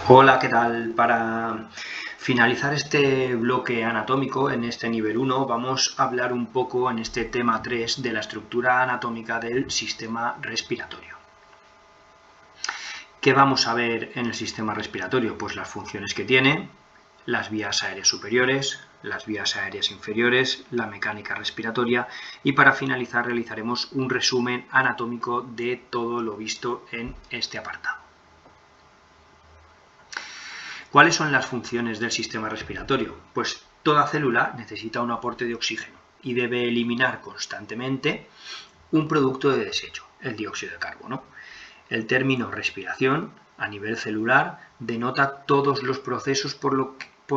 Hola, ¿qué tal? Para finalizar este bloque anatómico en este nivel 1, vamos a hablar un poco en este tema 3 de la estructura anatómica del sistema respiratorio. ¿Qué vamos a ver en el sistema respiratorio? Pues las funciones que tiene, las vías aéreas superiores, las vías aéreas inferiores, la mecánica respiratoria y para finalizar realizaremos un resumen anatómico de todo lo visto en este apartado. ¿Cuáles son las funciones del sistema respiratorio? Pues toda célula necesita un aporte de oxígeno y debe eliminar constantemente un producto de desecho, el dióxido de carbono. El término respiración a nivel celular denota todos los procesos por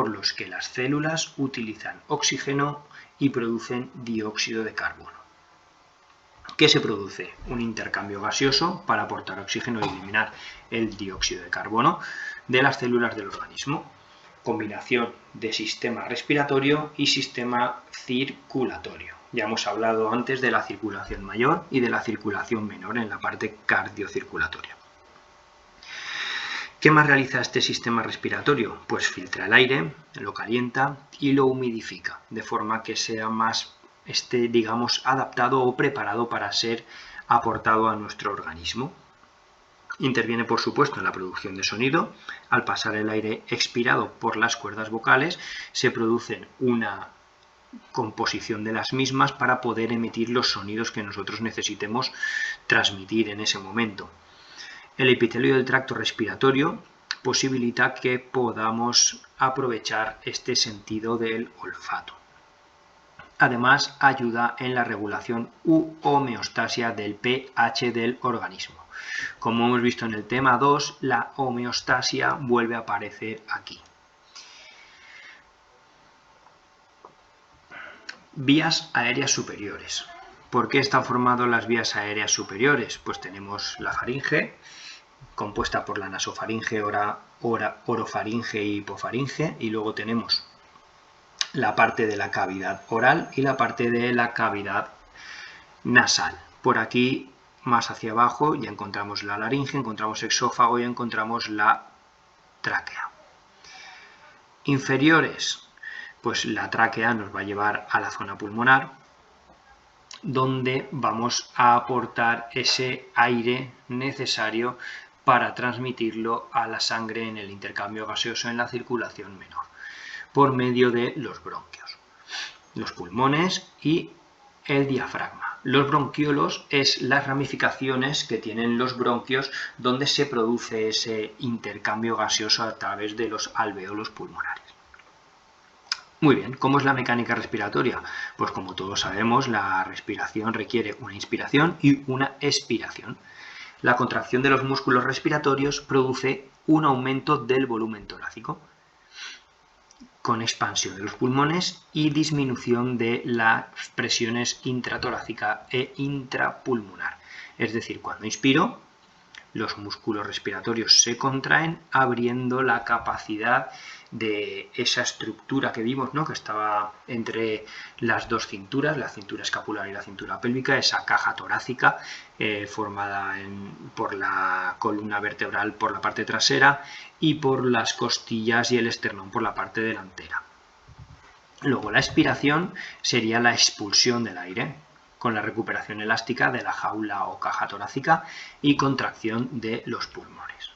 los que las células utilizan oxígeno y producen dióxido de carbono. ¿Qué se produce? Un intercambio gaseoso para aportar oxígeno y eliminar el dióxido de carbono de las células del organismo. Combinación de sistema respiratorio y sistema circulatorio. Ya hemos hablado antes de la circulación mayor y de la circulación menor en la parte cardiocirculatoria. ¿Qué más realiza este sistema respiratorio? Pues filtra el aire, lo calienta y lo humidifica, de forma que sea más digamos, adaptado o preparado para ser aportado a nuestro organismo. Interviene, por supuesto, en la producción de sonido. Al pasar el aire expirado por las cuerdas vocales, se produce una composición de las mismas para poder emitir los sonidos que nosotros necesitemos transmitir en ese momento. El epitelio del tracto respiratorio posibilita que podamos aprovechar este sentido del olfato. Además, ayuda en la regulación u homeostasia del pH del organismo. Como hemos visto en el tema 2, la homeostasia vuelve a aparecer aquí. Vías aéreas superiores. ¿Por qué están formadas las vías aéreas superiores? Pues tenemos la faringe, compuesta por la nasofaringe, orofaringe y hipofaringe, y luego tenemos la parte de la cavidad oral y la parte de la cavidad nasal. Por aquí, más hacia abajo, ya encontramos la laringe, encontramos exófago y encontramos la tráquea. Inferiores, pues la tráquea nos va a llevar a la zona pulmonar, donde vamos a aportar ese aire necesario para transmitirlo a la sangre en el intercambio gaseoso en la circulación menor, por medio de los bronquios, los pulmones y el diafragma. Los bronquiolos es las ramificaciones que tienen los bronquios donde se produce ese intercambio gaseoso a través de los alvéolos pulmonares. Muy bien, ¿cómo es la mecánica respiratoria? Pues como todos sabemos, la respiración requiere una inspiración y una expiración. La contracción de los músculos respiratorios produce un aumento del volumen torácico, con expansión de los pulmones y disminución de las presiones intratorácica e intrapulmonar. Es decir, cuando inspiro, los músculos respiratorios se contraen, abriendo la capacidad de esa estructura que vimos, ¿no?, que estaba entre las dos cinturas, la cintura escapular y la cintura pélvica, esa caja torácica formada por la columna vertebral por la parte trasera y por las costillas y el esternón por la parte delantera. Luego la expiración sería la expulsión del aire, con la recuperación elástica de la jaula o caja torácica y contracción de los pulmones.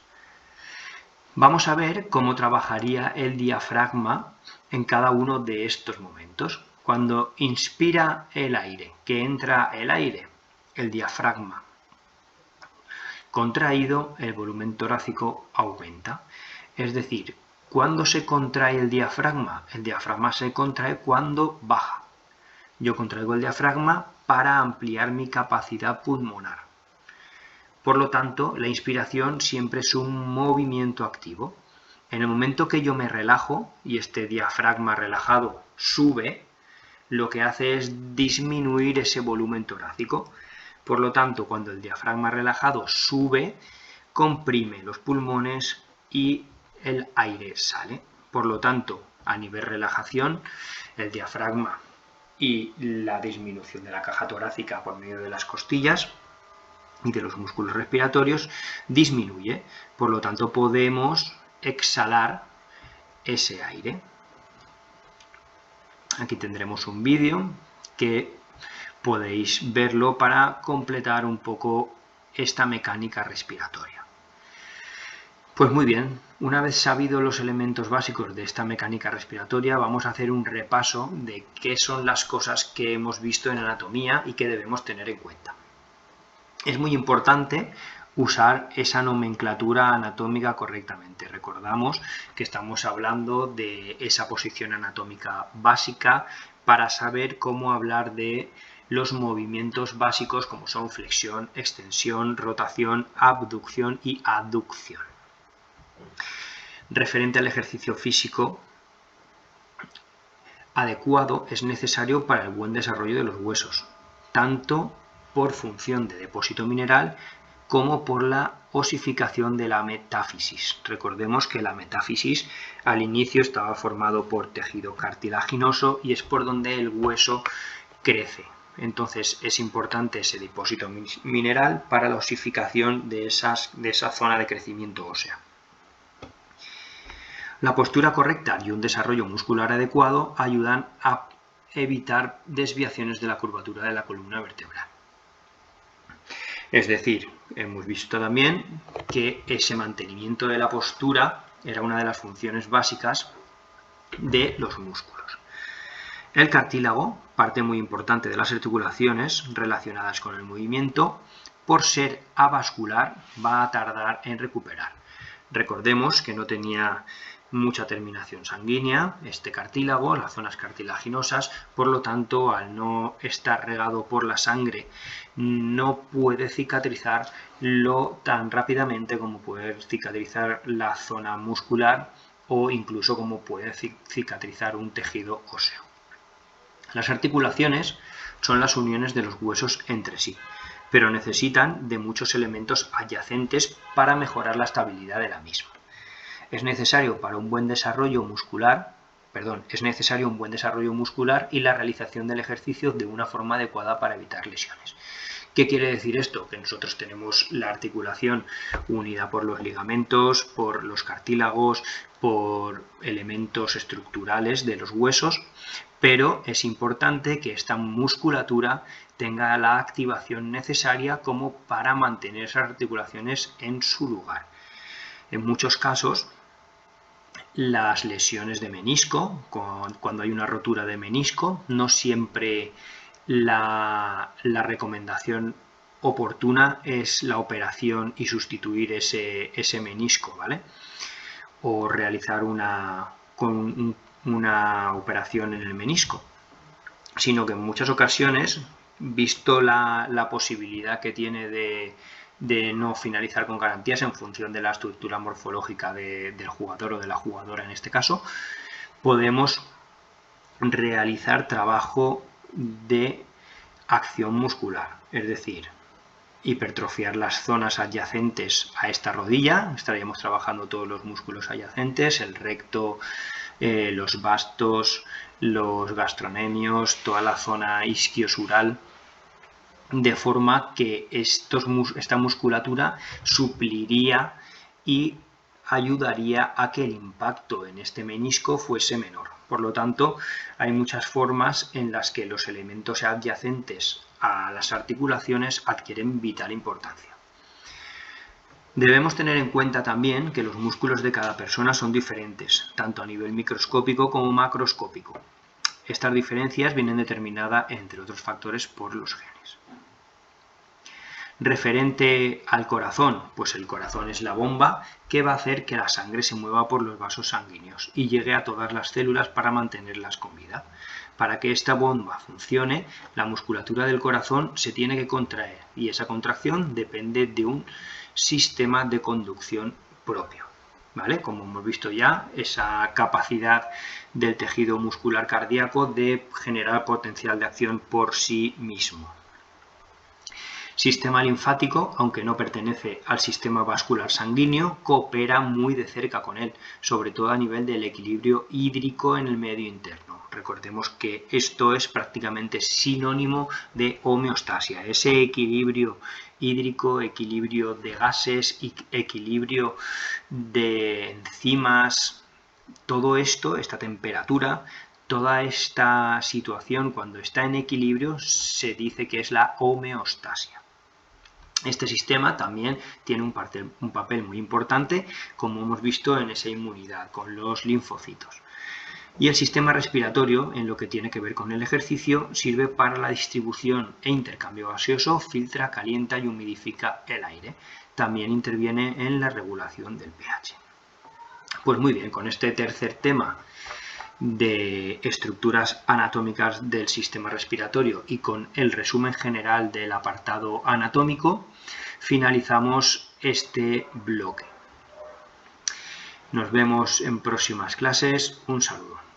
Vamos a ver cómo trabajaría el diafragma en cada uno de estos momentos. Cuando inspira el aire, que entra el aire, el diafragma contraído, el volumen torácico aumenta. Es decir, ¿cuándo se contrae el diafragma? El diafragma se contrae cuando baja. Yo contraigo el diafragma para ampliar mi capacidad pulmonar. Por lo tanto, la inspiración siempre es un movimiento activo. En el momento que yo me relajo y este diafragma relajado sube, lo que hace es disminuir ese volumen torácico. Por lo tanto, cuando el diafragma relajado sube, comprime los pulmones y el aire sale. Por lo tanto, a nivel relajación, el diafragma y la disminución de la caja torácica por medio de las costillas y de los músculos respiratorios disminuye. Por lo tanto, podemos exhalar ese aire. Aquí tendremos un vídeo que podéis verlo para completar un poco esta mecánica respiratoria. Pues muy bien, una vez sabido los elementos básicos de esta mecánica respiratoria, vamos a hacer un repaso de qué son las cosas que hemos visto en anatomía y que debemos tener en cuenta. Es muy importante usar esa nomenclatura anatómica correctamente. Recordamos que estamos hablando de esa posición anatómica básica para saber cómo hablar de los movimientos básicos como son flexión, extensión, rotación, abducción y aducción. Referente al ejercicio físico adecuado es necesario para el buen desarrollo de los huesos, tanto por función de depósito mineral como por la osificación de la metáfisis. Recordemos que la metáfisis al inicio estaba formado por tejido cartilaginoso y es por donde el hueso crece. Entonces es importante ese depósito mineral para la osificación de esa zona de crecimiento ósea. La postura correcta y un desarrollo muscular adecuado ayudan a evitar desviaciones de la curvatura de la columna vertebral. Es decir, hemos visto también que ese mantenimiento de la postura era una de las funciones básicas de los músculos. El cartílago, parte muy importante de las articulaciones relacionadas con el movimiento, por ser avascular, va a tardar en recuperar. Recordemos que no tenía mucha terminación sanguínea, este cartílago, las zonas cartilaginosas, por lo tanto, al no estar regado por la sangre, no puede cicatrizar tan rápidamente como puede cicatrizar la zona muscular o incluso como puede cicatrizar un tejido óseo. Las articulaciones son las uniones de los huesos entre sí, pero necesitan de muchos elementos adyacentes para mejorar la estabilidad de la misma. Es necesario un buen desarrollo muscular y la realización del ejercicio de una forma adecuada para evitar lesiones. ¿Qué quiere decir esto? Que nosotros tenemos la articulación unida por los ligamentos, por los cartílagos, por elementos estructurales de los huesos, pero es importante que esta musculatura tenga la activación necesaria como para mantener esas articulaciones en su lugar. En muchos casos, las lesiones de menisco, cuando hay una rotura de menisco, no siempre la recomendación oportuna es la operación y sustituir ese menisco, ¿vale? O realizar una operación en el menisco, sino que en muchas ocasiones, visto la posibilidad que tiene de no finalizar con garantías en función de la estructura morfológica del jugador o de la jugadora en este caso, podemos realizar trabajo de acción muscular, es decir, hipertrofiar las zonas adyacentes a esta rodilla. Estaríamos trabajando todos los músculos adyacentes, el recto, los bastos, los gastronemios, toda la zona isquiosural, de forma que esta musculatura supliría y ayudaría a que el impacto en este menisco fuese menor. Por lo tanto, hay muchas formas en las que los elementos adyacentes a las articulaciones adquieren vital importancia. Debemos tener en cuenta también que los músculos de cada persona son diferentes, tanto a nivel microscópico como macroscópico. Estas diferencias vienen determinadas, entre otros factores, por los genes. Referente al corazón, pues el corazón es la bomba que va a hacer que la sangre se mueva por los vasos sanguíneos y llegue a todas las células para mantenerlas con vida. Para que esta bomba funcione, la musculatura del corazón se tiene que contraer y esa contracción depende de un sistema de conducción propio, ¿vale? Como hemos visto ya, esa capacidad del tejido muscular cardíaco de generar potencial de acción por sí mismo. Sistema linfático, aunque no pertenece al sistema vascular sanguíneo, coopera muy de cerca con él, sobre todo a nivel del equilibrio hídrico en el medio interno. Recordemos que esto es prácticamente sinónimo de homeostasia, ese equilibrio hídrico, equilibrio de gases, equilibrio de enzimas, todo esto, esta temperatura, toda esta situación cuando está en equilibrio se dice que es la homeostasia. Este sistema también tiene un papel muy importante, como hemos visto en esa inmunidad, con los linfocitos. Y el sistema respiratorio, en lo que tiene que ver con el ejercicio, sirve para la distribución e intercambio gaseoso, filtra, calienta y humidifica el aire. También interviene en la regulación del pH. Pues muy bien, con este tercer tema de estructuras anatómicas del sistema respiratorio y con el resumen general del apartado anatómico, finalizamos este bloque. Nos vemos en próximas clases. Un saludo.